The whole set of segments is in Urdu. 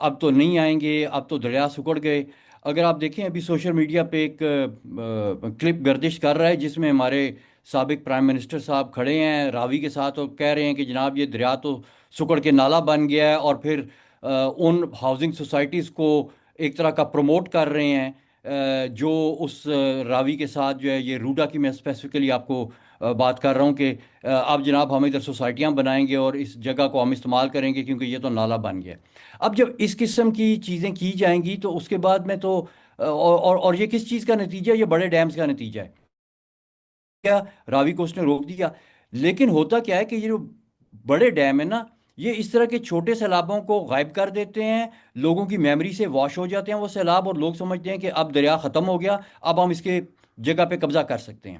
اب تو نہیں آئیں گے، اب تو دریا سکڑ گئے۔ اگر آپ دیکھیں ابھی سوشل میڈیا پہ ایک کلپ گردش کر رہا ہے جس میں ہمارے سابق پرائم منسٹر صاحب کھڑے ہیں راوی کے ساتھ اور کہہ رہے ہیں کہ جناب یہ دریا تو سکڑ کے نالا بن گیا ہے، اور پھر ان ہاؤسنگ سوسائٹیز کو ایک طرح کا پروموٹ کر رہے ہیں، جو اس راوی کے ساتھ جو ہے، یہ روڈا کی میں اسپیسیفکلی آپ کو بات کر رہا ہوں کہ آپ جناب ہم ادھر سوسائٹیاں بنائیں گے اور اس جگہ کو ہم استعمال کریں گے کیونکہ یہ تو نالا بن گیا ہے۔ اب جب اس قسم کی چیزیں کی جائیں گی تو اس کے بعد میں تو اور یہ کس چیز کا نتیجہ ہے؟ یہ بڑے ڈیمز کا نتیجہ ہے۔ کیا راوی کو اس نے روک دیا، لیکن ہوتا کیا ہے کہ یہ جو بڑے ڈیم ہیں نا، یہ اس طرح کے چھوٹے سیلابوں کو غائب کر دیتے ہیں، لوگوں کی میموری سے واش ہو جاتے ہیں وہ سیلاب، اور لوگ سمجھتے ہیں کہ اب دریا ختم ہو گیا، اب ہم اس کے جگہ پہ قبضہ کر سکتے ہیں۔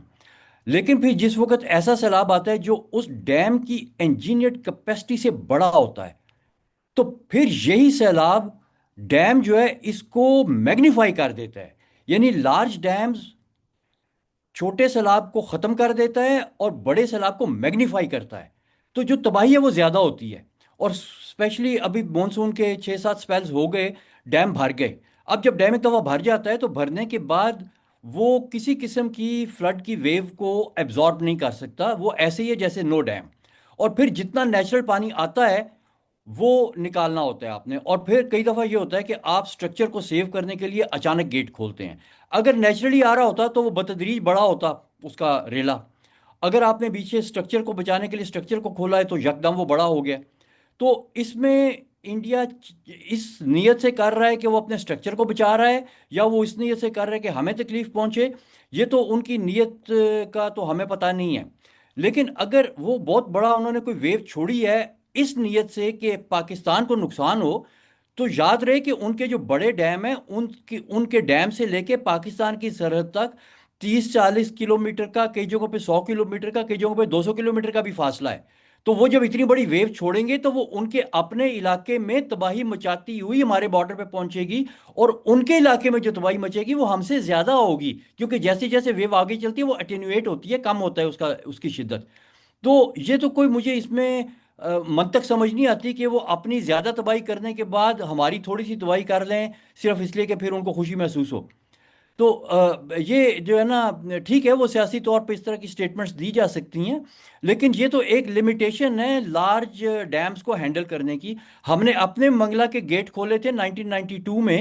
لیکن پھر جس وقت ایسا سیلاب آتا ہے جو اس ڈیم کی انجینئرڈ کیپیسٹی سے بڑا ہوتا ہے، تو پھر یہی سیلاب ڈیم جو ہے اس کو میگنیفائی کر دیتا ہے۔ یعنی لارج ڈیمز چھوٹے سیلاب کو ختم کر دیتا ہے اور بڑے سیلاب کو میگنیفائی کرتا ہے، تو جو تباہی ہے وہ زیادہ ہوتی ہے۔ اور اسپیشلی ابھی مونسون کے 6-7 سپیلز ہو گئے، ڈیم بھر گئے۔ اب جب ڈیم ایک دفعہ بھر جاتا ہے تو بھرنے کے بعد وہ کسی قسم کی فلڈ کی ویو کو ایبزارب نہیں کر سکتا، وہ ایسے ہی ہے جیسے نو ڈیم۔ اور پھر جتنا نیچرل پانی آتا ہے وہ نکالنا ہوتا ہے آپ نے، اور پھر کئی دفعہ یہ ہوتا ہے کہ آپ سٹرکچر کو سیو کرنے کے لیے اچانک گیٹ کھولتے ہیں۔ اگر نیچرلی آ رہا ہوتا تو وہ بتدریج بڑا ہوتا اس کا ریلا، اگر آپ نے پیچھے سٹرکچر کو بچانے کے لیے سٹرکچر کو کھولا ہے تو یکدم وہ بڑا ہو گیا۔ تو اس میں انڈیا اس نیت سے کر رہا ہے کہ وہ اپنے سٹرکچر کو بچا رہا ہے، یا وہ اس نیت سے کر رہا ہے کہ ہمیں تکلیف پہنچے، یہ تو ان کی نیت کا تو ہمیں پتہ نہیں ہے۔ لیکن اگر وہ بہت بڑا انہوں نے کوئی ویو چھوڑی ہے اس نیت سے کہ پاکستان کو نقصان ہو، تو یاد رہے کہ ان کے جو بڑے ڈیم ہیں ان کے ڈیم سے لے کے پاکستان کی سرحد تک 30-40 کلومیٹر کا، کئی جگہوں پہ 100 کلومیٹر کا، کئی جگہوں پہ 200 کلومیٹر کا بھی فاصلہ ہے۔ تو وہ جب اتنی بڑی ویو چھوڑیں گے تو وہ ان کے اپنے علاقے میں تباہی مچاتی ہوئی ہمارے بارڈر پہ پہنچے گی، اور ان کے علاقے میں جو تباہی مچے گی وہ ہم سے زیادہ ہوگی، کیونکہ جیسے جیسے ویو آگے چلتی ہے وہ اٹینویٹ ہوتی ہے، کم ہوتا ہے اس کی شدت۔ تو یہ تو کوئی مجھے اس میں منطق سمجھ نہیں آتی کہ وہ اپنی زیادہ تباہی کرنے کے بعد ہماری تھوڑی سی تباہی کر لیں صرف اس لیے کہ پھر ان کو خوشی محسوس ہو۔ تو یہ جو ہے نا، ٹھیک ہے وہ سیاسی طور پہ اس طرح کی سٹیٹمنٹس دی جا سکتی ہیں، لیکن یہ تو ایک لمیٹیشن ہے لارج ڈیمز کو ہینڈل کرنے کی۔ ہم نے اپنے منگلہ کے گیٹ کھولے تھے 1992 میں،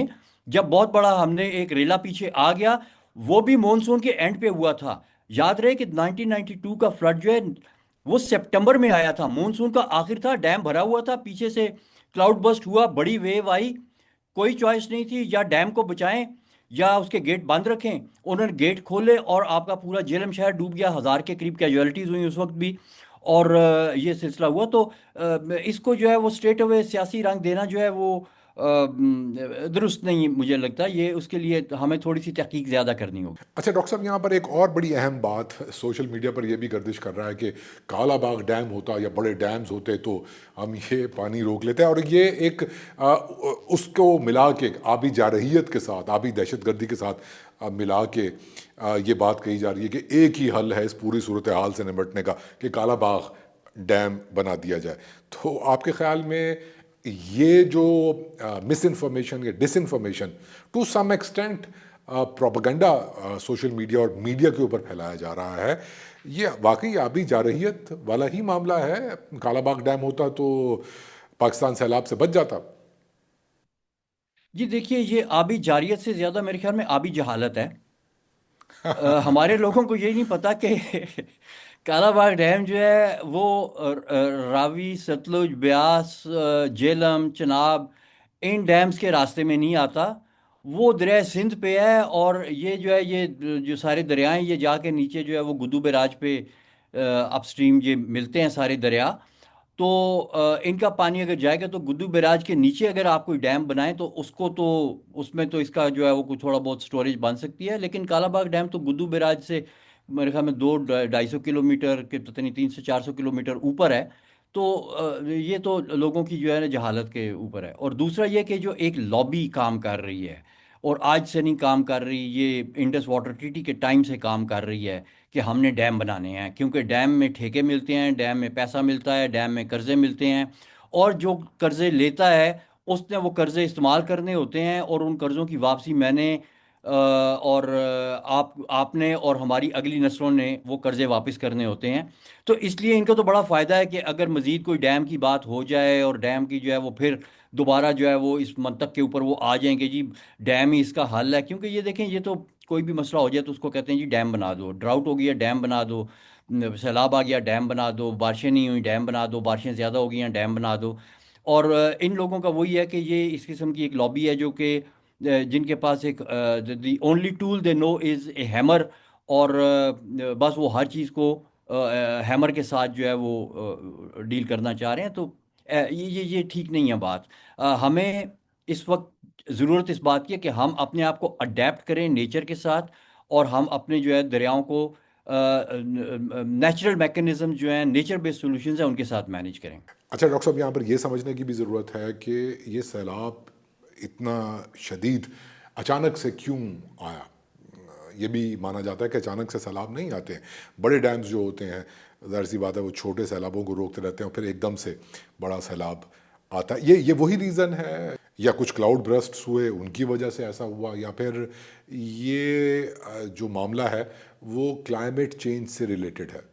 جب بہت بڑا ہم نے ایک ریلا پیچھے آ گیا، وہ بھی مونسون کے اینڈ پہ ہوا تھا۔ یاد رہے کہ 1992 کا فلڈ جو ہے وہ سپٹمبر میں آیا تھا، مونسون کا آخر تھا، ڈیم بھرا ہوا تھا، پیچھے سے کلاؤڈ برسٹ ہوا، بڑی ویو آئی، کوئی چوائس نہیں تھی، یا ڈیم کو بچائیں یا اس کے گیٹ بند رکھیں۔ انہوں نے گیٹ کھولے اور آپ کا پورا جیلم شہر ڈوب گیا، 1000 کے قریب کیجوالٹیز ہوئی اس وقت بھی، اور یہ سلسلہ ہوا۔ تو اس کو جو ہے وہ اسٹریٹ اوے سیاسی رنگ دینا جو ہے وہ درست نہیں مجھے لگتا، یہ اس کے لیے ہمیں تھوڑی سی تحقیق زیادہ کرنی ہوگی۔ اچھا ڈاکٹر صاحب، یہاں پر ایک اور بڑی اہم بات سوشل میڈیا پر یہ بھی گردش کر رہا ہے کہ کالا باغ ڈیم ہوتا یا بڑے ڈیمز ہوتے تو ہم یہ پانی روک لیتے ہیں، اور یہ ایک اس کو ملا کے آبی جارحیت کے ساتھ، آبی دہشت گردی کے ساتھ ملا کے یہ بات کہی جا رہی ہے کہ ایک ہی حل ہے اس پوری صورتحال سے نمٹنے کا کہ کالا باغ ڈیم بنا دیا جائے۔ تو آپ کے خیال میں یہ جو مس انفارمیشن یا disinformation to some extent propaganda social media اور میڈیا کے اوپر پھیلایا جا رہا ہے، یہ واقعی آبی جارحیت والا ہی معاملہ ہے؟ کالا باغ ڈیم ہوتا تو پاکستان سیلاب سے بچ جاتا؟ جی دیکھیے، یہ آبی جاریت سے زیادہ میرے خیال میں آبی جہالت ہے۔ ہمارے لوگوں کو یہی نہیں پتا کہ کالا باغ ڈیم جو ہے وہ راوی، ستلج، بیاس، جیلم، چناب، ان ڈیمز کے راستے میں نہیں آتا، وہ دریائے سندھ پہ ہے، اور یہ جو ہے یہ جو سارے دریائیں یہ جا کے نیچے جو ہے وہ گدو بیراج پہ اپ سٹریم یہ ملتے ہیں سارے دریا۔ تو ان کا پانی اگر جائے گا تو گدو بیراج کے نیچے اگر آپ کوئی ڈیم بنائیں تو اس کو تو اس میں تو اس کا جو ہے وہ کوئی تھوڑا بہت سٹوریج بن سکتی ہے، لیکن کالا باغ ڈیم تو گدو بیراج سے میرے خیال میں 200-250 کلومیٹر کے پتہ نہیں 300-400 کلومیٹر اوپر ہے۔ تو یہ تو لوگوں کی جو ہے نا جہالت کے اوپر ہے۔ اور دوسرا یہ کہ جو ایک لابی کام کر رہی ہے، اور آج سے نہیں کام کر رہی، یہ انڈس واٹر ٹریٹی کے ٹائم سے کام کر رہی ہے کہ ہم نے ڈیم بنانے ہیں، کیونکہ ڈیم میں ٹھیکے ملتے ہیں، ڈیم میں پیسہ ملتا ہے، ڈیم میں قرضے ملتے ہیں، اور جو قرضے لیتا ہے اس نے وہ قرضے استعمال کرنے ہوتے ہیں، اور ان قرضوں کی واپسی میں نے اور آپ نے اور ہماری اگلی نسلوں نے وہ قرضے واپس کرنے ہوتے ہیں۔ تو اس لیے ان کا تو بڑا فائدہ ہے کہ اگر مزید کوئی ڈیم کی بات ہو جائے اور ڈیم کی جو ہے وہ پھر دوبارہ جو ہے وہ اس منطق کے اوپر وہ آ جائیں کہ جی ڈیم ہی اس کا حل ہے، کیونکہ یہ دیکھیں یہ تو کوئی بھی مسئلہ ہو جائے تو اس کو کہتے ہیں جی ڈیم بنا دو، ڈراؤٹ ہو گیا ڈیم بنا دو، سیلاب آ گیا ڈیم بنا دو، بارشیں نہیں ہوئی ڈیم بنا دو، بارشیں زیادہ ہو گئی ہیں ڈیم بنا دو۔ اور ان لوگوں کا وہی ہے کہ یہ اس قسم کی ایک لابی ہے جو کہ جن کے پاس ایک the only tool they know is a hammer, اور بس وہ ہر چیز کو ہیمر کے ساتھ جو ہے وہ ڈیل کرنا چاہ رہے ہیں۔ تو یہ ٹھیک نہیں ہے بات۔ ہمیں اس وقت ضرورت اس بات کی ہے کہ ہم اپنے آپ کو اڈیپٹ کریں نیچر کے ساتھ، اور ہم اپنے جو ہے دریاؤں کو نیچرل میکنزم جو ہیں، نیچر بیس سولوشنز ہیں، ان کے ساتھ مینیج کریں۔ اچھا ڈاکٹر صاحب، یہاں پر یہ سمجھنے کی بھی ضرورت ہے کہ یہ سیلاب اتنا شدید اچانک سے کیوں آیا؟ یہ بھی مانا جاتا ہے کہ اچانک سے سیلاب نہیں آتے ہیں، بڑے ڈیمز جو ہوتے ہیں ظاہر سی بات ہے وہ چھوٹے سیلابوں کو روکتے رہتے ہیں اور پھر ایک دم سے بڑا سیلاب آتا ہے۔ یہ وہی ریزن ہے، یا کچھ کلاؤڈ برسٹس ہوئے ان کی وجہ سے ایسا ہوا، یا پھر یہ جو معاملہ ہے وہ کلائمیٹ چینج سے ریلیٹڈ ہے؟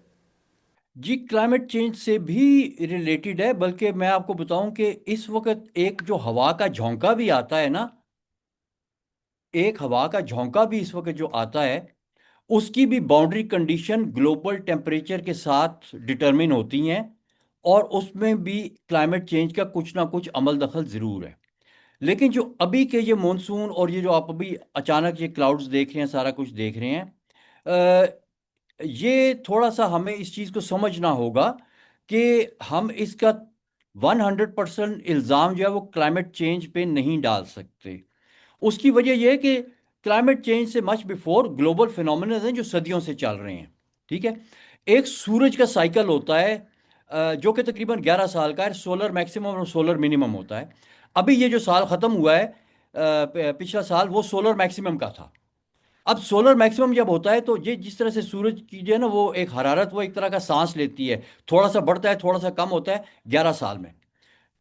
جی کلائمیٹ چینج سے بھی ریلیٹڈ ہے، بلکہ میں آپ کو بتاؤں کہ اس وقت ایک جو ہوا کا جھونکا بھی آتا ہے نا، ایک ہوا کا جھونکا بھی اس وقت جو آتا ہے، اس کی بھی باؤنڈری کنڈیشن گلوبل ٹیمپریچر کے ساتھ ڈٹرمن ہوتی ہیں، اور اس میں بھی کلائمیٹ چینج کا کچھ نہ کچھ عمل دخل ضرور ہے۔ لیکن جو ابھی کے یہ مونسون اور یہ جو آپ ابھی اچانک یہ کلاؤڈز دیکھ رہے ہیں، سارا کچھ دیکھ رہے ہیں، یہ تھوڑا سا ہمیں اس چیز کو سمجھنا ہوگا کہ ہم اس کا 100% الزام جو ہے وہ کلائمیٹ چینج پہ نہیں ڈال سکتے۔ اس کی وجہ یہ ہے کہ کلائمیٹ چینج سے مچ بیفور گلوبل فینومینز ہیں جو صدیوں سے چل رہے ہیں، ٹھیک ہے؟ ایک سورج کا سائیکل ہوتا ہے جو کہ تقریباً 11 سال کا ہے، سولر میکسیمم اور سولر منیمم ہوتا ہے۔ ابھی یہ جو سال ختم ہوا ہے پچھلا سال، وہ سولر میکسیمم کا تھا۔ اب سولر میکسیمم جب ہوتا ہے تو یہ جس طرح سے سورج کی جو ہے نا وہ ایک حرارت، وہ ایک طرح کا سانس لیتی ہے، تھوڑا سا بڑھتا ہے تھوڑا سا کم ہوتا ہے 11 سال میں۔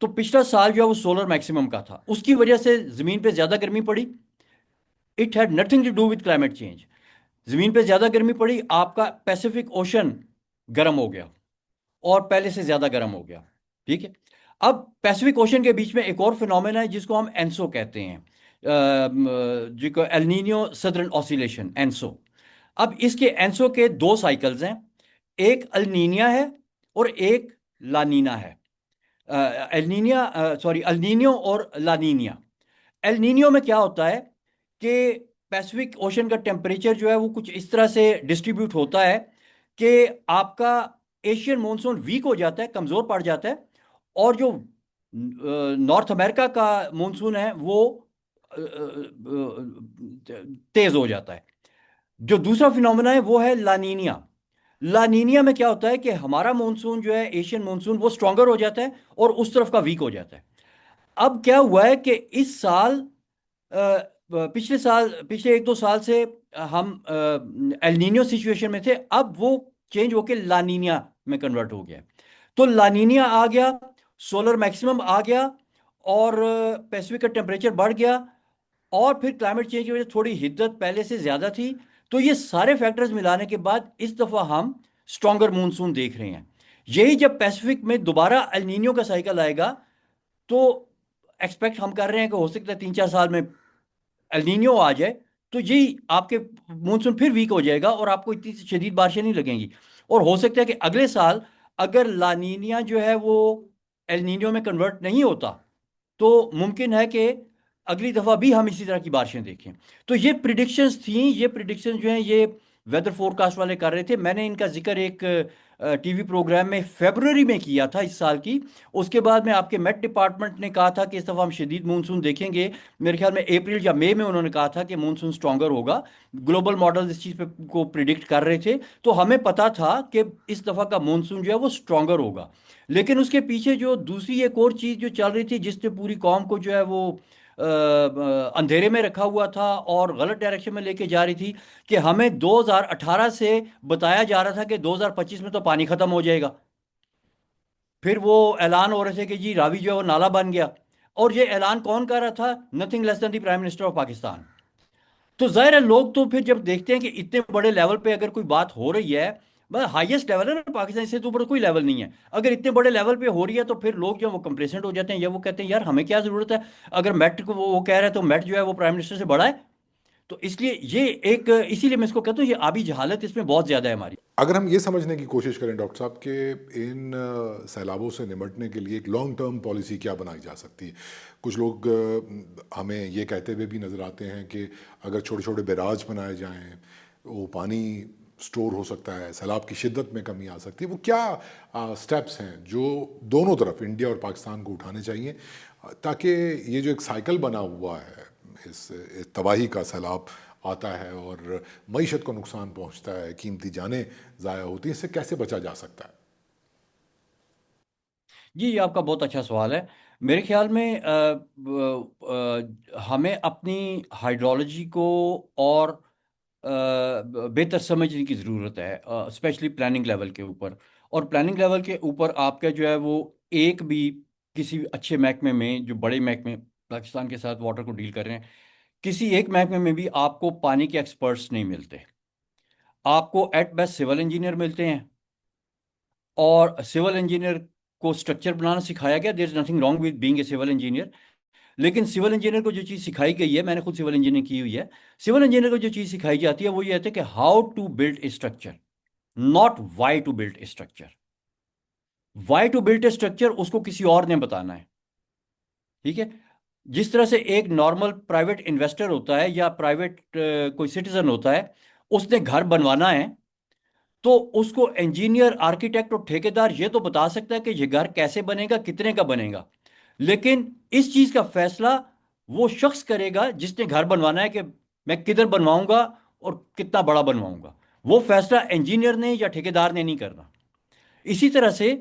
تو پچھلا سال جو ہے وہ سولر میکسیمم کا تھا، اس کی وجہ سے زمین پہ زیادہ گرمی پڑی۔ It had nothing to do with climate change. زمین پہ زیادہ گرمی پڑی، آپ کا پیسیفک اوشن گرم ہو گیا اور پہلے سے زیادہ گرم ہو گیا، ٹھیک ہے؟ اب پیسیفک اوشن کے بیچ میں ایک اور فنومینا ہے جس کو ہم اینسو کہتے ہیں، جو کہ النینیو سدرن آسیلیشن، اینسو۔ اب اس کے اینسو کے دو سائیکلز ہیں، ایک النینیا ہے اور ایک لانینا ہے۔ النینیو اور لانینیا۔ النینیو میں کیا ہوتا ہے کہ پیسفک اوشن کا ٹیمپریچر جو ہے وہ کچھ اس طرح سے ڈسٹریبیوٹ ہوتا ہے کہ آپ کا ایشین مونسون ویک ہو جاتا ہے، کمزور پڑ جاتا ہے، اور جو نارتھ امریکہ کا مونسون ہے وہ تیز ہو جاتا ہے۔ جو دوسرا فنومنا ہے وہ ہے لانینیا۔ لانینیا میں کیا ہوتا ہے کہ ہمارا مونسون جو ہے ایشین مونسون وہ سٹرونگر ہو جاتا ہے اور اس طرف کا ویک ہو جاتا ہے۔ اب کیا ہوا ہے کہ اس سال پچھلے 1-2 سال سے ہم النینیو سچویشن میں تھے، اب وہ چینج ہو کے لانینیا میں کنورٹ ہو گیا۔ تو لانینیا آ گیا، سولر میکسیمم آ گیا، اور پیسفک کا ٹیمپریچر بڑھ گیا، اور پھر کلائمیٹ چینج کی وجہ سے تھوڑی حدت پہلے سے زیادہ تھی۔ تو یہ سارے فیکٹرز ملانے کے بعد اس دفعہ ہم سٹرونگر مونسون دیکھ رہے ہیں۔ یہی جب پیسفک میں دوبارہ النینیو کا سائیکل آئے گا تو ایکسپیکٹ ہم کر رہے ہیں کہ ہو سکتا ہے 3-4 سال میں النینیو آ جائے، تو یہی آپ کے مونسون پھر ویک ہو جائے گا اور آپ کو اتنی شدید بارشیں نہیں لگیں گی۔ اور ہو سکتا ہے کہ اگلے سال اگر لانینیا جو ہے وہ النینیو میں کنورٹ نہیں ہوتا تو ممکن ہے کہ اگلی دفعہ بھی ہم اسی طرح کی بارشیں دیکھیں۔ تو یہ پریڈکشنز تھیں، یہ پریڈکشن جو ہیں یہ ویدر فورکاسٹ والے کر رہے تھے۔ میں نے ان کا ذکر ایک ٹی وی پروگرام میں فیبروری میں کیا تھا اس سال کی۔ اس کے بعد میں آپ کے میٹ ڈپارٹمنٹ نے کہا تھا کہ اس دفعہ ہم شدید مونسون دیکھیں گے، میرے خیال میں اپریل یا مئی میں انہوں نے کہا تھا کہ مونسون سٹرونگر ہوگا۔ گلوبل ماڈل اس چیز پہ کو پریڈکٹ کر رہے تھے، تو ہمیں پتا تھا کہ اس دفعہ کا مونسون جو ہے وہ سٹرونگر ہوگا۔ لیکن اس کے پیچھے جو دوسری ایک اور چیز جو چل رہی تھی جس نے پوری قوم کو جو ہے وہ اندھیرے میں رکھا ہوا تھا اور غلط ڈائریکشن میں لے کے جا رہی تھی، کہ ہمیں 2018 سے بتایا جا رہا تھا کہ 2025 میں تو پانی ختم ہو جائے گا۔ پھر وہ اعلان ہو رہے تھے کہ جی راوی جو ہے وہ نالا بن گیا۔ اور یہ اعلان کون کر رہا تھا؟ Nothing less than the prime minister of Pakistan. تو ظاہر ہے لوگ تو پھر جب دیکھتے ہیں کہ اتنے بڑے لیول پہ اگر کوئی بات ہو رہی ہے، بس ہائیسٹ لیول ہے نا پاکستان سے تو اوپر کوئی لیول نہیں ہے، اگر اتنے بڑے لیول پہ ہو رہی ہے تو پھر لوگ جو وہ کمپلیسنٹ ہو جاتے ہیں، یا وہ کہتے ہیں یار ہمیں کیا ضرورت ہے، اگر میٹ کو وہ کہہ رہا ہے تو میٹ جو ہے وہ پرائم منسٹر سے بڑا ہے. تو اس لیے یہ ایک، اسی لیے میں اس کو کہتا ہوں یہ آبی جہالت اس میں بہت زیادہ ہے ہماری. اگر ہم یہ سمجھنے کی کوشش کریں ڈاکٹر صاحب کہ ان سیلابوں سے نمٹنے کے لیے ایک لانگ ٹرم پالیسی کیا بنائی جا سکتی ہے، کچھ لوگ ہمیں یہ کہتے ہوئے بھی نظر آتے ہیں کہ اگر چھوٹے چھوٹے بیراج بنائے جائیں وہ پانی سٹور ہو سکتا ہے، سیلاب کی شدت میں کمی آ سکتی ہے. وہ کیا سٹیپس ہیں جو دونوں طرف انڈیا اور پاکستان کو اٹھانے چاہیے تاکہ یہ جو ایک سائیکل بنا ہوا ہے اس تباہی کا، سیلاب آتا ہے اور معیشت کو نقصان پہنچتا ہے، قیمتی جانیں ضائع ہوتی ہیں، اس سے کیسے بچا جا سکتا ہے؟ جی یہ آپ کا بہت اچھا سوال ہے. میرے خیال میں ہمیں اپنی ہائیڈرولوجی کو اور بہتر سمجھنے کی ضرورت ہے، اسپیشلی پلاننگ لیول کے اوپر. اور پلاننگ لیول کے اوپر آپ کا جو ہے وہ ایک بھی کسی بھی اچھے محکمے میں، جو بڑے محکمے پاکستان کے ساتھ واٹر کو ڈیل کر رہے ہیں، کسی ایک محکمے میں بھی آپ کو پانی کے ایکسپرٹس نہیں ملتے. آپ کو ایٹ بیسٹ سول انجینئر ملتے ہیں، اور سول انجینئر کو اسٹرکچر بنانا سکھایا گیا. There is nothing wrong with being a civil engineer. لیکن سول انجینئر کو جو چیز سکھائی گئی ہے، میں نے خود سول انجینئرنگ کی ہوئی ہے، سول انجینئر کو جو چیز سکھائی جاتی ہے وہ یہ ہے کہ how to build a structure, not why to build a structure. Why to build a structure اس کو کسی اور نے بتانا ہے. ٹھیک ہے. جس طرح سے ایک نارمل پرائیویٹ انویسٹر ہوتا ہے یا پرائیویٹ کوئی سٹیزن ہوتا ہے، اس نے گھر بنوانا ہے تو اس کو انجینئر، آرکیٹیکٹ اور ٹھیکیدار یہ تو بتا سکتا ہے کہ یہ گھر کیسے بنے گا، کتنے کا بنے گا. لیکن اس چیز کا فیصلہ وہ شخص کرے گا جس نے گھر بنوانا ہے کہ میں کدھر بنواؤں گا اور کتنا بڑا بنواؤں گا. وہ فیصلہ انجینئر نے یا ٹھیکیدار نے نہیں کرنا. اسی طرح سے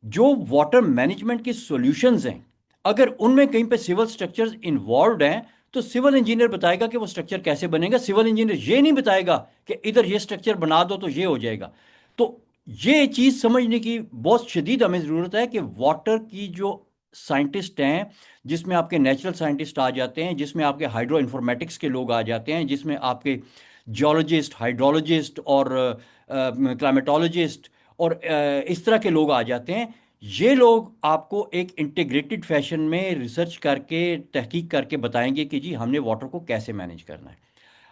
جو واٹر مینجمنٹ کی سولوشنز ہیں، اگر ان میں کہیں پہ سول سٹرکچرز انوالوڈ ہیں تو سول انجینئر بتائے گا کہ وہ سٹرکچر کیسے بنے گا. سول انجینئر یہ نہیں بتائے گا کہ ادھر یہ سٹرکچر بنا دو تو یہ ہو جائے گا. تو یہ چیز سمجھنے کی بہت شدید ہمیں ضرورت ہے کہ واٹر کی جو سائنٹسٹ ہیں، جس میں آپ کے نیچرل سائنٹسٹ آ جاتے ہیں، جس میں آپ کے ہائیڈرو انفارمیٹکس کے لوگ آ جاتے ہیں، جس میں آپ کے جیولوجسٹ، ہائیڈرولوجسٹ اور کلائمیٹولوجسٹ اور اس طرح کے لوگ آ جاتے ہیں. یہ لوگ آپ کو ایک انٹیگریٹڈ فیشن میں ریسرچ کر کے، تحقیق کر کے بتائیں گے کہ جی ہم نے واٹر کو کیسے مینیج کرنا ہے.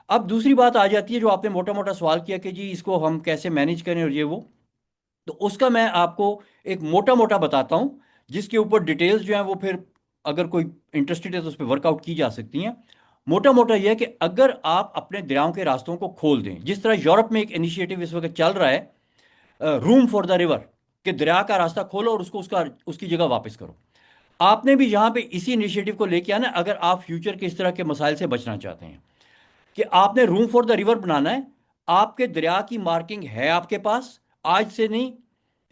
اب دوسری بات آ جاتی ہے جو آپ نے موٹا موٹا سوال کیا کہ جی اس کو ہم کیسے مینیج کریں اور یہ وہ. تو اس کا میں آپ کو ایک موٹا موٹا بتاتا ہوں، جس کے اوپر ڈیٹیلز جو ہیں وہ پھر اگر کوئی انٹرسٹڈ ہے تو اس پہ ورک آؤٹ کی جا سکتی ہیں. موٹا موٹا یہ ہے کہ اگر آپ اپنے دریاؤں کے راستوں کو کھول دیں، جس طرح یورپ میں ایک انیشیٹو اس وقت چل رہا ہے، روم فار دا ریور، کہ دریا کا راستہ کھولو اور اس کی جگہ واپس کرو. آپ نے بھی یہاں پہ اسی انیشیٹو کو لے کے آنا اگر آپ فیوچر کے اس طرح کے مسائل سے بچنا چاہتے ہیں، کہ آپ نے روم فار دا ریور بنانا ہے. آپ کے دریا کی مارکنگ ہے آپ کے پاس، آج سے نہیں،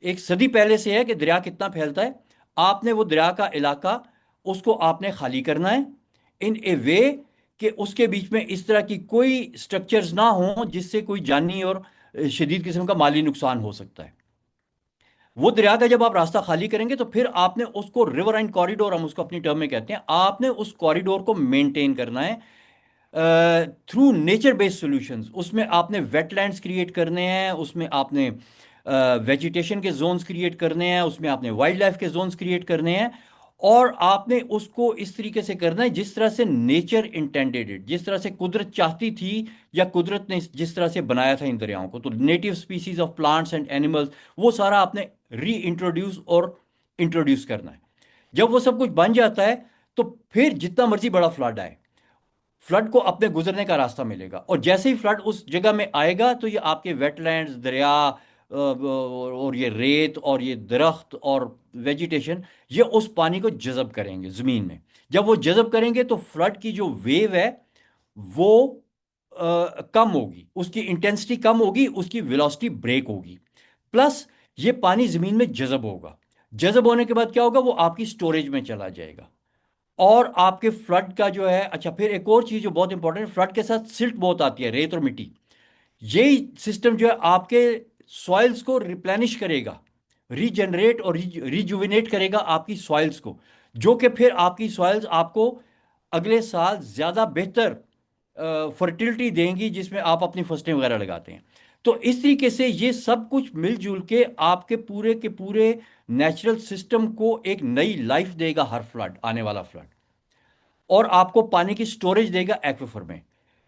ایک صدی پہلے سے ہے کہ دریا کتنا پھیلتا ہے. آپ نے وہ دریا کا علاقہ، اس کو آپ نے خالی کرنا ہے ان اے وے کہ اس کے بیچ میں اس طرح کی کوئی سٹرکچرز نہ ہوں جس سے کوئی جانی اور شدید قسم کا مالی نقصان ہو سکتا ہے. وہ دریا کا جب آپ راستہ خالی کریں گے تو پھر آپ نے اس کو ریور اینڈ کوریڈور، ہم اس کو اپنی ٹرم میں کہتے ہیں، آپ نے اس کوریڈور کو مینٹین کرنا ہے تھرو نیچر بیسڈ سولوشنز. اس میں آپ نے ویٹ لینڈس کریٹ کرنے ہیں، اس میں آپ نے ویجیٹیشن کے زونز کریٹ کرنے ہیں، اس میں آپ نے وائلڈ لائف کے زونز کریٹ کرنے ہیں. اور آپ نے اس کو اس طریقے سے کرنا ہے جس طرح سے نیچر انٹینڈیڈ، جس طرح سے قدرت چاہتی تھی یا قدرت نے جس طرح سے بنایا تھا ان دریاؤں کو. تو native species of plants and animals, وہ سارا آپ نے ری انٹروڈیوس اور انٹروڈیوس کرنا ہے. جب وہ سب کچھ بن جاتا ہے تو پھر جتنا مرضی بڑا فلڈ آئے، فلڈ کو اپنے گزرنے کا راستہ ملے گا. اور جیسے ہی فلڈ اس جگہ میں آئے گا تو یہ آپ کے ویٹ لینڈز، دریا اور یہ ریت اور یہ درخت اور ویجیٹیشن، یہ اس پانی کو جذب کریں گے زمین میں. جب وہ جذب کریں گے تو فلڈ کی جو ویو ہے وہ کم ہوگی، اس کی انٹینسٹی کم ہوگی، اس کی ویلوسٹی بریک ہوگی. پلس یہ پانی زمین میں جذب ہوگا. جذب ہونے کے بعد کیا ہوگا؟ وہ آپ کی سٹوریج میں چلا جائے گا. اور آپ کے فلڈ کا جو ہے، اچھا پھر ایک اور چیز جو بہت انپورٹنٹ ہے، فلڈ کے ساتھ سلٹ بہت آتی ہے، ریت اور مٹی. یہی سسٹم جو ہے آپ کے سوائلز کو ریپلینش کرے گا، ری جنریٹ اور ریجوینیٹ کرے گا آپ کی سوائلز کو. جو کہ پھر آپ کی سوائلز آپ کو اگلے سال زیادہ بہتر فرٹیلٹی دیں گی جس میں آپ اپنی فصلیں وغیرہ لگاتے ہیں. تو اس طریقے سے یہ سب کچھ مل جل کے پورے نیچرل سسٹم کو ایک نئی لائف دے گا ہر فلڈ، آنے والا فلڈ، اور آپ کو پانی کی سٹوریج دے گا ایکویفر میں.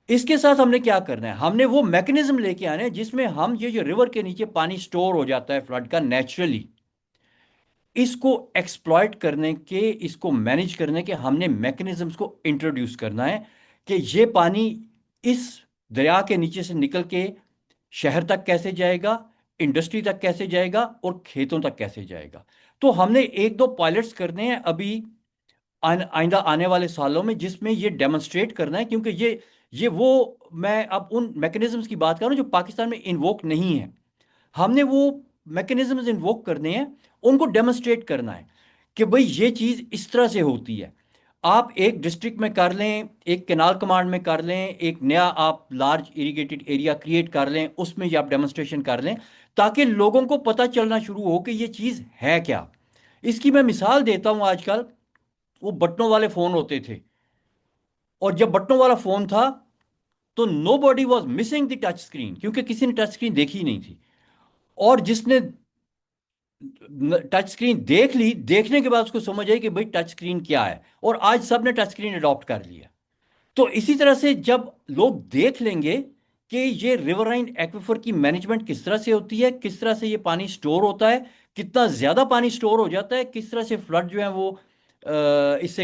اس کے ساتھ ہم نے کیا کرنا ہے، ہم نے وہ میکنزم لے کے آنے ہیں جس میں ہم یہ جو ریور کے نیچے پانی سٹور ہو جاتا ہے فلڈ کا نیچرلی، اس کو ایکسپلائٹ کرنے کے، اس کو مینج کرنے کے ہم نے میکنزمز کو انٹروڈیوس کرنا ہے کہ یہ پانی اس دریا کے نیچے سے نکل کے شہر تک کیسے جائے گا، انڈسٹری تک کیسے جائے گا، اور کھیتوں تک کیسے جائے گا. تو ہم نے ایک دو پائلٹس کرنے ہیں ابھی آئندہ آنے والے سالوں میں، جس میں یہ ڈیمونسٹریٹ کرنا ہے، کیونکہ یہ وہ، میں اب ان میکنزمز کی بات کر رہا ہوں جو پاکستان میں انووک نہیں ہے. ہم نے وہ میکنزمز انووک کرنے ہیں، ان کو ڈیمونسٹریٹ کرنا ہے کہ بھئی یہ چیز اس طرح سے ہوتی ہے. آپ ایک ڈسٹرکٹ میں کر لیں، ایک کینال کمانڈ میں کر لیں، ایک نیا آپ لارج اریگیٹڈ ایریا کریٹ کر لیں، اس میں یہ آپ ڈیمونسٹریشن کر لیں تاکہ لوگوں کو پتہ چلنا شروع ہو کہ یہ چیز ہے کیا. اس کی میں مثال دیتا ہوں. آج کل وہ بٹنوں والے فون ہوتے تھے، اور جب بٹنوں والا فون تھا تو nobody was missing the touch screen, کیونکہ کسی نے ٹچ اسکرین دیکھی ہی نہیں تھی. اور جس نے ٹچ اسکرین دیکھ لی، دیکھنے کے بعد اس کو سمجھ آئی کہ بھئی ٹچ اسکرین کیا ہے، اور آج سب نے ٹچ اسکرین اڈاپٹ کر لیا. تو اسی طرح سے جب لوگ دیکھ لیں گے کہ یہ ریورائن ایکویفر کی مینجمنٹ کس طرح سے ہوتی ہے، کس طرح سے یہ پانی سٹور ہوتا ہے، کتنا زیادہ پانی سٹور ہو جاتا ہے، کس طرح سے فلڈ جو ہیں وہ اس سے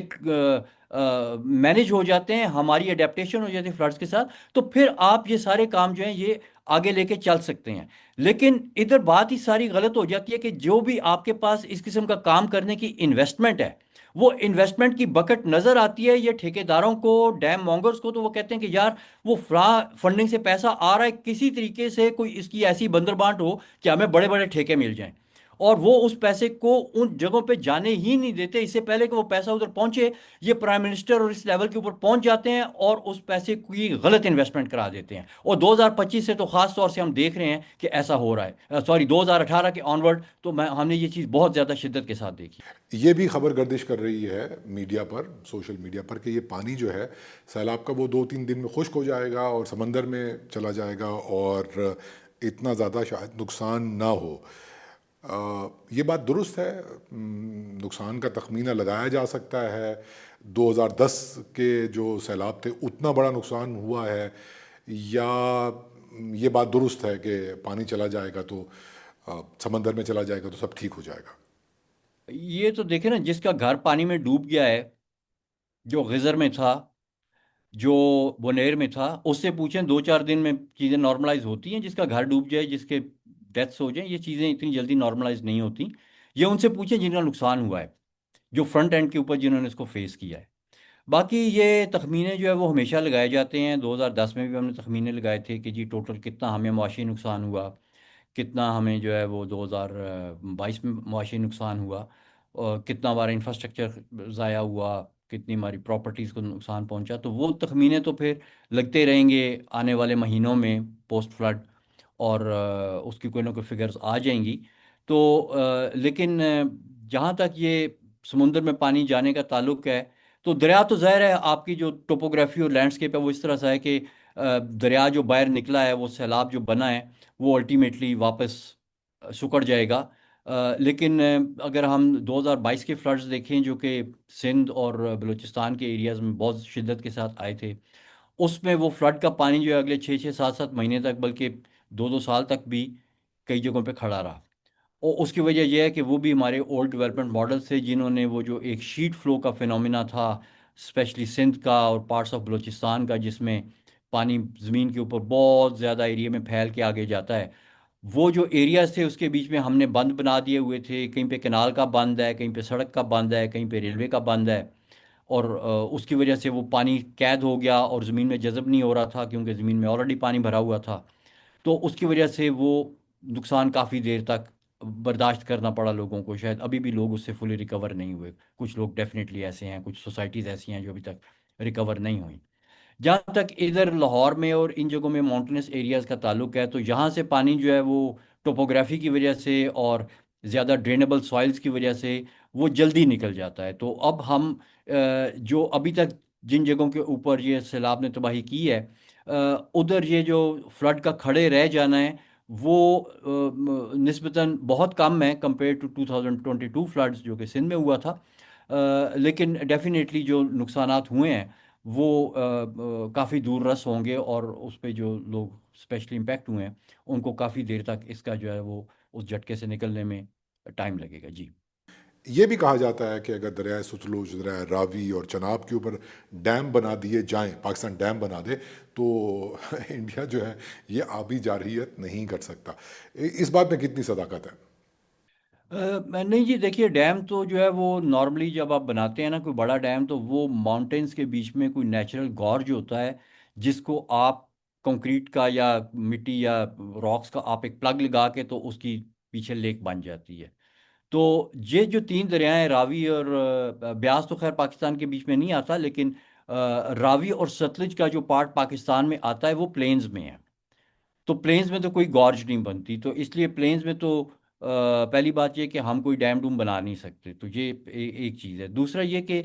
مینج ہو جاتے ہیں، ہماری اڈیپٹیشن ہو جاتی ہے فلڈز کے ساتھ، تو پھر آپ یہ سارے کام جو ہیں یہ آگے لے کے چل سکتے ہیں. لیکن ادھر بات ہی ساری غلط ہو جاتی ہے کہ جو بھی آپ کے پاس اس قسم کا کام کرنے کی انویسٹمنٹ ہے، وہ انویسٹمنٹ کی بکٹ نظر آتی ہے یہ ٹھیکیداروں کو، ڈیم مونگرز کو. تو وہ کہتے ہیں کہ یار وہ فلاں فنڈنگ سے پیسہ آ رہا ہے، کسی طریقے سے کوئی اس کی ایسی بندر بانٹ ہو کہ ہمیں بڑے بڑے ٹھیکے مل جائیں. اور وہ اس پیسے کو ان جگہوں پہ جانے ہی نہیں دیتے، اس سے پہلے کہ وہ پیسہ ادھر پہنچے یہ پرائم منسٹر اور اس لیول کے اوپر پہنچ جاتے ہیں اور اس پیسے کی غلط انویسٹمنٹ کرا دیتے ہیں. اور 2025 سے تو خاص طور سے ہم دیکھ رہے ہیں کہ ایسا ہو رہا ہے. سوری، 2018 کے آنورڈ تو ہم نے یہ چیز بہت زیادہ شدت کے ساتھ دیکھی. یہ بھی خبر گردش کر رہی ہے میڈیا پر، سوشل میڈیا پر، کہ یہ پانی جو ہے سیلاب کا وہ 2-3 دن میں خشک ہو جائے گا اور سمندر میں چلا جائے گا اور اتنا زیادہ شاید نقصان نہ ہو. یہ بات درست ہے؟ نقصان کا تخمینہ لگایا جا سکتا ہے؟ 2010 کے جو سیلاب تھے اتنا بڑا نقصان ہوا ہے، یا یہ بات درست ہے کہ پانی چلا جائے گا تو سمندر میں چلا جائے گا تو سب ٹھیک ہو جائے گا؟ یہ تو دیکھیں نا، جس کا گھر پانی میں ڈوب گیا ہے، جو غزر میں تھا، جو بونیر میں تھا، اس سے پوچھیں 2-4 دن میں چیزیں نارملائز ہوتی ہیں. جس کا گھر ڈوب جائے، جس کے ڈیتھس ہو جائیں، یہ چیزیں اتنی جلدی نارملائز نہیں ہوتی. یہ ان سے پوچھیں جن کا نقصان ہوا ہے، جو فرنٹ اینڈ کے اوپر جنہوں نے اس کو فیس کیا ہے. باقی یہ تخمینے جو ہے وہ ہمیشہ لگائے جاتے ہیں. 2010 میں بھی ہم نے تخمینے لگائے تھے کہ جی ٹوٹل کتنا ہمیں معاشی نقصان ہوا، کتنا ہمیں جو ہے وہ 2022 میں معاشی نقصان ہوا، اور کتنا ہمارا انفراسٹرکچر ضائع ہوا، کتنی ہماری پراپرٹیز کو نقصان پہنچا. تو وہ تخمینے تو پھر لگتے رہیں گے آنے والے مہینوں میں پوسٹ فلڈ، اور اس کی کوئی نہ کوئی فگرز آ جائیں گی. تو لیکن جہاں تک یہ سمندر میں پانی جانے کا تعلق ہے، تو دریا تو ظاہر ہے آپ کی جو ٹوپوگرافی اور لینڈسکیپ ہے وہ اس طرح سے ہے کہ دریا جو باہر نکلا ہے، وہ سیلاب جو بنا ہے وہ الٹیمیٹلی واپس سکڑ جائے گا. لیکن اگر ہم 2022 کے فلڈز دیکھیں جو کہ سندھ اور بلوچستان کے ایریاز میں بہت شدت کے ساتھ آئے تھے، اس میں وہ فلڈ کا پانی جو ہے اگلے 6-6 7-7 مہینے تک، بلکہ 2-2 سال تک بھی کئی جگہوں پہ کھڑا رہا. اور اس کی وجہ یہ ہے کہ وہ بھی ہمارے اولڈ ڈیولپمنٹ ماڈل سے، جنہوں نے وہ جو ایک شیٹ فلو کا فینومینا تھا اسپیشلی سندھ کا اور پارٹس آف بلوچستان کا، جس میں پانی زمین کے اوپر بہت زیادہ ایریا میں پھیل کے آگے جاتا ہے، وہ جو ایریاز تھے اس کے بیچ میں ہم نے بند بنا دیے ہوئے تھے. کہیں پہ کنال کا بند ہے، کہیں پہ سڑک کا بند ہے، کہیں پہ ریلوے کا بند ہے. اور اس کی وجہ سے وہ پانی قید ہو گیا اور زمین میں جذب نہیں ہو رہا تھا، کیونکہ زمین میں آلریڈی پانی بھرا ہوا تھا. تو اس کی وجہ سے وہ نقصان کافی دیر تک برداشت کرنا پڑا لوگوں کو. شاید ابھی بھی لوگ اس سے فلی ریکور نہیں ہوئے. کچھ لوگ ڈیفینیٹلی ایسے ہیں، کچھ سوسائٹیز ایسی ہیں جو ابھی تک ریکور نہیں ہوئیں. جہاں تک ادھر لاہور میں اور ان جگہوں میں ماؤنٹینس ایریاز کا تعلق ہے، تو یہاں سے پانی جو ہے وہ ٹوپوگرافی کی وجہ سے اور زیادہ ڈرینیبل سوائلز کی وجہ سے وہ جلدی نکل جاتا ہے. تو اب ہم جو ابھی تک جن جگہوں کے اوپر یہ سیلاب نے تباہی کی ہے، ادھر یہ جو فلڈ کا کھڑے رہ جانا ہے وہ نسبتاً بہت کم ہے کمپیئر ٹو 2022 فلڈز جو کہ سندھ میں ہوا تھا. لیکن ڈیفینیٹلی جو نقصانات ہوئے ہیں وہ کافی دور رس ہوں گے، اور اس پہ جو لوگ اسپیشلی امپیکٹ ہوئے ہیں ان کو کافی دیر تک اس کا جو ہے وہ اس جھٹکے سے نکلنے میں ٹائم لگے گا. جی. یہ بھی کہا جاتا ہے کہ اگر دریائے ستلوج، دریائے راوی اور چناب کے اوپر ڈیم بنا دیے جائیں، پاکستان ڈیم بنا دے، تو انڈیا جو ہے یہ آبی جارحیت نہیں کر سکتا. اس بات میں کتنی صداقت ہے؟ نہیں جی، دیکھیے ڈیم تو جو ہے وہ نارملی جب آپ بناتے ہیں نا کوئی بڑا ڈیم، تو وہ ماؤنٹینس کے بیچ میں کوئی نیچرل گورج ہوتا ہے جس کو آپ کنکریٹ کا یا مٹی یا راکس کا آپ ایک پلگ لگا کے تو اس کی پیچھے لیک بن جاتی ہے. تو یہ جو تین دریائیں راوی اور بیاس تو خیر پاکستان کے بیچ میں نہیں آتا، لیکن راوی اور ستلج کا جو پارٹ پاکستان میں آتا ہے وہ پلینز میں ہے. تو پلینز میں تو کوئی گارج نہیں بنتی، تو اس لیے پلینز میں تو پہلی بات یہ کہ ہم کوئی ڈیم ڈوم بنا نہیں سکتے. تو یہ ایک چیز ہے. دوسرا یہ کہ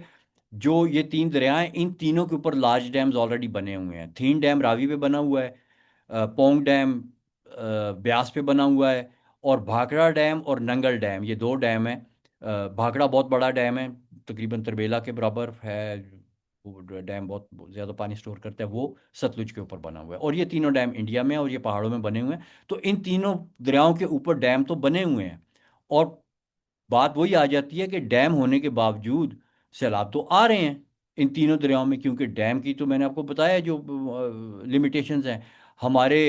جو یہ تین دریائیں، ان تینوں کے اوپر لارج ڈیمز آلریڈی بنے ہوئے ہیں. تھین ڈیم راوی پہ بنا ہوا ہے، پونگ ڈیم بیاس پہ بنا ہوا ہے، اور بھاکڑا ڈیم اور ننگل ڈیم یہ دو ڈیم ہیں. بھاکڑا بہت بڑا ڈیم ہے، تقریباً تربیلا کے برابر ہے. وہ ڈیم بہت زیادہ پانی سٹور کرتا ہے، وہ ستلج کے اوپر بنا ہوا ہے. اور یہ تینوں ڈیم انڈیا میں ہیں اور یہ پہاڑوں میں بنے ہوئے ہیں. تو ان تینوں دریاؤں کے اوپر ڈیم تو بنے ہوئے ہیں، اور بات وہی آ جاتی ہے کہ ڈیم ہونے کے باوجود سیلاب تو آ رہے ہیں ان تینوں دریاؤں میں، کیونکہ ڈیم کی تو میں نے آپ کو بتایا جو لمیٹیشنز ہیں. ہمارے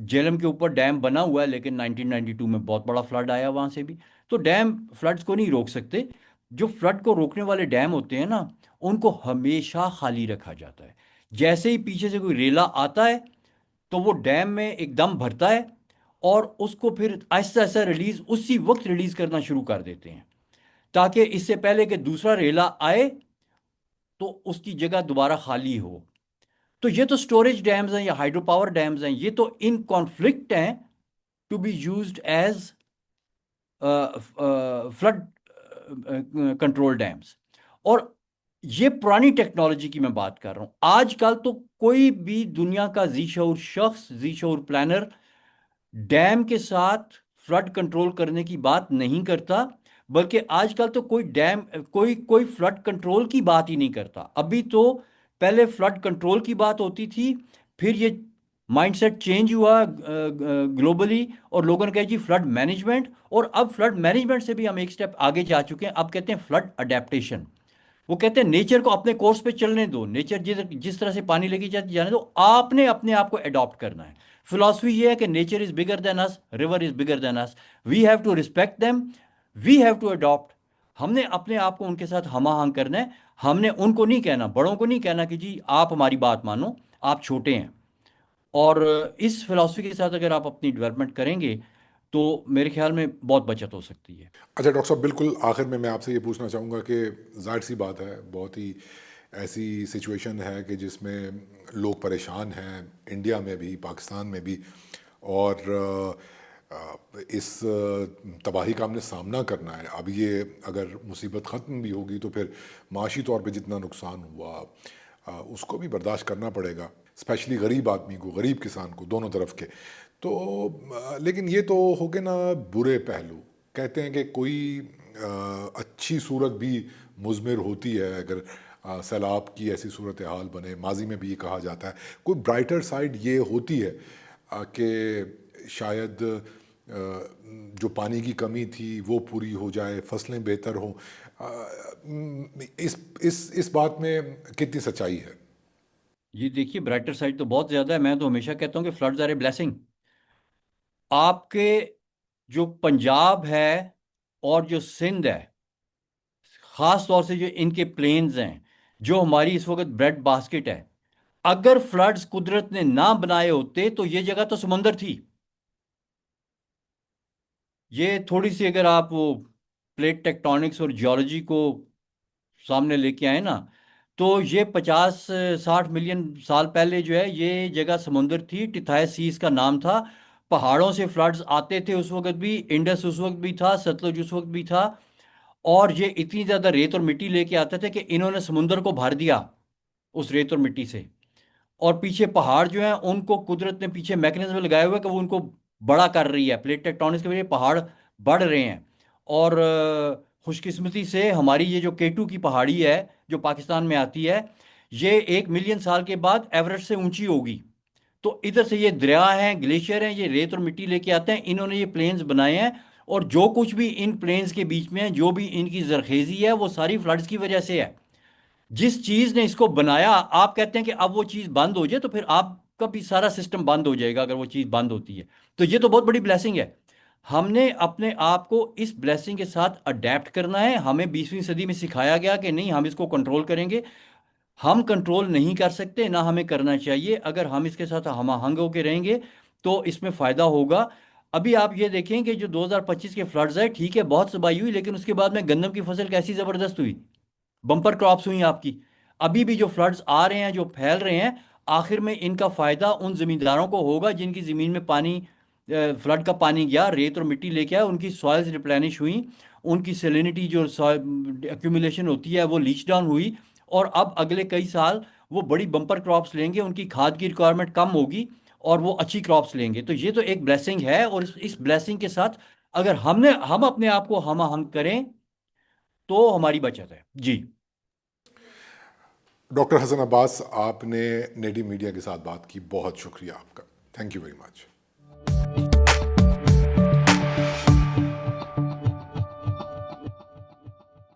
جیلم کے اوپر ڈیم بنا ہوا ہے، لیکن 1992 میں بہت بڑا فلڈ آیا وہاں سے بھی. تو ڈیم فلڈز کو نہیں روک سکتے. جو فلڈ کو روکنے والے ڈیم ہوتے ہیں نا، ان کو ہمیشہ خالی رکھا جاتا ہے. جیسے ہی پیچھے سے کوئی ریلا آتا ہے تو وہ ڈیم میں ایک دم بھرتا ہے، اور اس کو پھر آہستہ آہستہ ریلیز اسی وقت ریلیز کرنا شروع کر دیتے ہیں، تاکہ اس سے پہلے کہ دوسرا ریلا آئے تو اس کی جگہ دوبارہ خالی ہو. تو یہ تو سٹوریج ڈیمز ہیں یا ہائیڈرو پاور ڈیمز ہیں، یہ تو ان کانفلکٹ ہیں to be used as flood control dams. اور یہ پرانی ٹیکنالوجی کی میں بات کر رہا ہوں. آج کل تو کوئی بھی دنیا کا ذی شعور شخص، ذی شعور پلانر ڈیم کے ساتھ فلڈ کنٹرول کرنے کی بات نہیں کرتا، بلکہ آج کل تو کوئی ڈیم کوئی فلڈ کنٹرول کی بات ہی نہیں کرتا. ابھی تو پہلے فلڈ کنٹرول کی بات ہوتی تھی، پھر یہ مائنڈ سیٹ چینج ہوا گلوبلی، اور لوگوں نے کہا جی فلڈ مینجمنٹ. اور اب فلڈ مینجمنٹ سے بھی ہم ایک سٹیپ آگے جا چکے ہیں، اب کہتے ہیں فلڈ اڈیپٹیشن. وہ کہتے ہیں نیچر کو اپنے کورس پہ چلنے دو، نیچر جس طرح سے پانی لے کے جانے دو، آپ نے اپنے آپ کو اڈاپٹ کرنا ہے. فلاسفی یہ ہے کہ nature is bigger than us, river is bigger than us, we have to respect them, we have to adapt. ہم نے اپنے آپ کو ان کے ساتھ ہم آہنگ کرنا ہے. ہم نے ان کو نہیں کہنا، بڑوں کو نہیں کہنا کہ جی آپ ہماری بات مانو، آپ چھوٹے ہیں. اور اس فلاسفی کے ساتھ اگر آپ اپنی ڈیولپمنٹ کریں گے تو میرے خیال میں بہت بچت ہو سکتی ہے. اچھا ڈاکٹر صاحب، بالکل آخر میں آپ سے یہ پوچھنا چاہوں گا کہ ظاہر سی بات ہے، بہت ہی ایسی سچویشن ہے کہ جس میں لوگ پریشان ہیں، انڈیا میں بھی، پاکستان میں بھی، اور اس تباہی کا ہم نے سامنا کرنا ہے. اب یہ اگر مصیبت ختم بھی ہوگی تو پھر معاشی طور پہ جتنا نقصان ہوا اس کو بھی برداشت کرنا پڑے گا، اسپیشلی غریب آدمی کو، غریب کسان کو، دونوں طرف کے. تو لیکن یہ تو ہو گئے نا برے پہلو. کہتے ہیں کہ کوئی اچھی صورت بھی مضمر ہوتی ہے اگر سیلاب کی ایسی صورتحال بنے. ماضی میں بھی یہ کہا جاتا ہے. کوئی برائٹر سائڈ یہ ہوتی ہے کہ شاید جو پانی کی کمی تھی وہ پوری ہو جائے، فصلیں بہتر ہوں. اس بات میں کتنی سچائی ہے؟ یہ دیکھیے برائٹر سائڈ تو بہت زیادہ ہے. میں تو ہمیشہ کہتا ہوں کہ فلڈز آر اے بلیسنگ. آپ کے جو پنجاب ہے اور جو سندھ ہے، خاص طور سے جو ان کے پلینز ہیں، جو ہماری اس وقت بریڈ باسکٹ ہے، اگر فلڈز قدرت نے نہ بنائے ہوتے تو یہ جگہ تو سمندر تھی. یہ تھوڑی سی اگر آپ وہ پلیٹ ٹیکٹونکس اور جیولوجی کو سامنے لے کے آئے نا، تو یہ 50-60 ملین سال پہلے جو ہے یہ جگہ سمندر تھی. ٹتھائے سیز کا نام تھا. پہاڑوں سے فلڈز آتے تھے اس وقت بھی، انڈس اس وقت بھی تھا، ستلج اس وقت بھی تھا. اور یہ اتنی زیادہ ریت اور مٹی لے کے آتے تھے کہ انہوں نے سمندر کو بھر دیا اس ریت اور مٹی سے. اور پیچھے پہاڑ جو ہیں ان کو قدرت نے پیچھے میکنزم لگائے ہوئے کہ وہ ان کو بڑا کر رہی ہے. پلیٹ ٹیکٹونکس کی وجہ سے پہاڑ بڑھ رہے ہیں. اور خوش قسمتی سے ہماری یہ جو کیٹو کی پہاڑی ہے جو پاکستان میں آتی ہے، یہ 1 ملین سال کے بعد ایوریسٹ سے اونچی ہوگی. تو ادھر سے یہ دریا ہیں، گلیشیئر ہیں، یہ ریت اور مٹی لے کے آتے ہیں. انہوں نے یہ پلینز بنائے ہیں، اور جو کچھ بھی ان پلینز کے بیچ میں ہے، جو بھی ان کی زرخیزی ہے، وہ ساری فلڈز کی وجہ سے ہے. جس چیز نے اس کو بنایا، آپ کہتے ہیں کہ اب وہ چیز بند ہو جائے تو پھر آپ کا بھی سارا سسٹم بند ہو جائے گا اگر وہ چیز بند ہوتی ہے. تو یہ تو بہت بڑی بلیسنگ ہے. ہم نے اپنے آپ کو اس بلیسنگ کے ساتھ اڈیپٹ کرنا ہے. ہمیں 20ویں صدی میں سکھایا گیا کہ نہیں، ہم اس کو کنٹرول کریں گے. ہم کنٹرول نہیں کر سکتے، نہ ہمیں کرنا چاہیے. اگر ہم اس کے ساتھ ہم آہنگ ہو کے رہیں گے تو اس میں فائدہ ہوگا. ابھی آپ یہ دیکھیں کہ جو 2025 کے فلڈز ہے، ٹھیک ہے بہت تباہی ہوئی، لیکن اس کے بعد میں گندم کی فصل کیسی زبردست ہوئی، بمپر کراپس ہوئی آپ کی. ابھی بھی جو فلڈز آ رہے ہیں، جو پھیل رہے ہیں، آخر میں ان کا فائدہ ان زمینداروں کو ہوگا جن کی زمین میں پانی، فلڈ کا پانی گیا، ریت اور مٹی لے کے آیا، ان کی سوائلز ریپلینش ہوئیں، ان کی سیلینٹی جو ایکومولیشن ہوتی ہے وہ لیچ ڈاؤن ہوئی. اور اب اگلے کئی سال وہ بڑی بمپر کراپس لیں گے، ان کی کھاد کی ریکوائرمنٹ کم ہوگی اور وہ اچھی کراپس لیں گے. تو یہ تو ایک بلیسنگ ہے، اور اس بلیسنگ کے ساتھ اگر ہم اپنے آپ کو ہم آہنگ کریں تو ہماری بچت ہے. جی. ڈاکٹر حسن عباس، آپ نے نیڈی میڈیا کے ساتھ بات کی، بہت شکریہ آپ کا. Thank you very much.